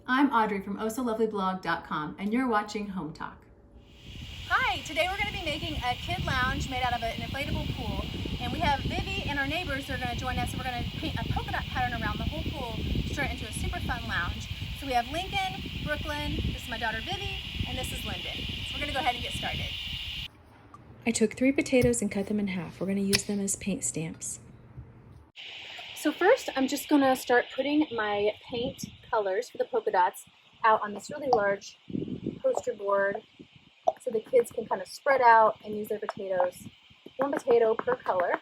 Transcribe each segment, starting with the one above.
I'm Audrey from ohsolovelyblog.com and you're watching Hometalk. Hi, today we're going to be making a kid lounge made out of an inflatable pool, and we have Vivi and our neighbors who are going to join us, and we're going to paint a polka dot pattern around the whole pool to turn it into a super fun lounge. So we have Lincoln, Brooklyn, this is my daughter Vivi, and this is Lyndon. So we're going to go ahead and get started. I took 3 potatoes and cut them in half. We're going to use them as paint stamps. So first I'm just going to start putting my paint colors for the polka dots out on this really large poster board so the kids can kind of spread out and use their potatoes. 1 potato per color.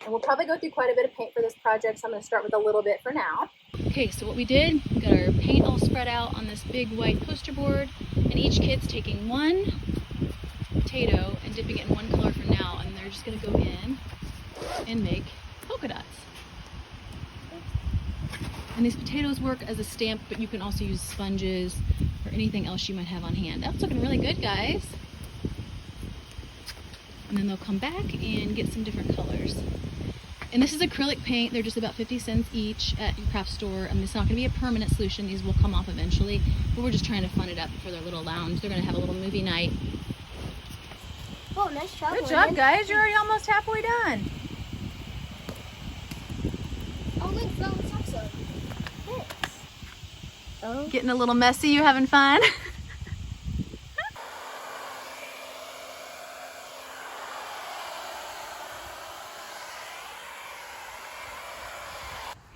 And we'll probably go through quite a bit of paint for this project, so I'm going to start with a little bit for now. Okay, so what we did, we got our paint all spread out on this big white poster board, and each kid's taking 1 potato and dipping it in 1 color for now, and they're just going to go in and make polka dots. And these potatoes work as a stamp, but you can also use sponges or anything else you might have on hand. That's looking really good, guys. And then they'll come back and get some different colors. And this is acrylic paint. They're just about 50 cents each at your craft store, and it's not going to be a permanent solution. These will come off eventually, but we're just trying to fun it up for their little lounge. They're going to have a little movie night. Oh, nice job. Good job, guys. You're already almost halfway done. Oh, look, fell on top so. Thanks. Oh. Getting a little messy. You having fun?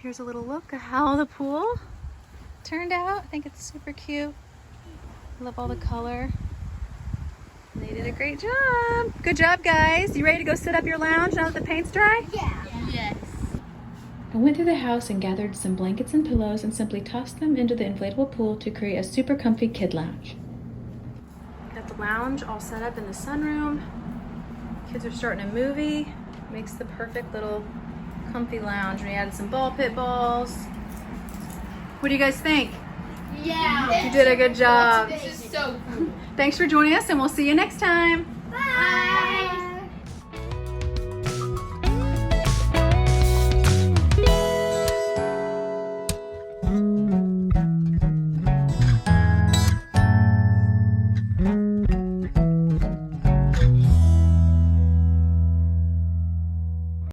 Here's a little look at how the pool turned out. I think it's super cute. Love all the color. They did a great job. Good job, guys. You ready to go sit up your lounge now that the paint's dry? Yeah. Yes. I went through the house and gathered some blankets and pillows and simply tossed them into the inflatable pool to create a super comfy kid lounge. Got the lounge all set up in the sunroom. Kids are starting a movie. Makes the perfect little comfy lounge. We added some ball pit balls. What do you guys think? Yeah. You did a good job. This is so cool. Thanks for joining us, and we'll see you next time.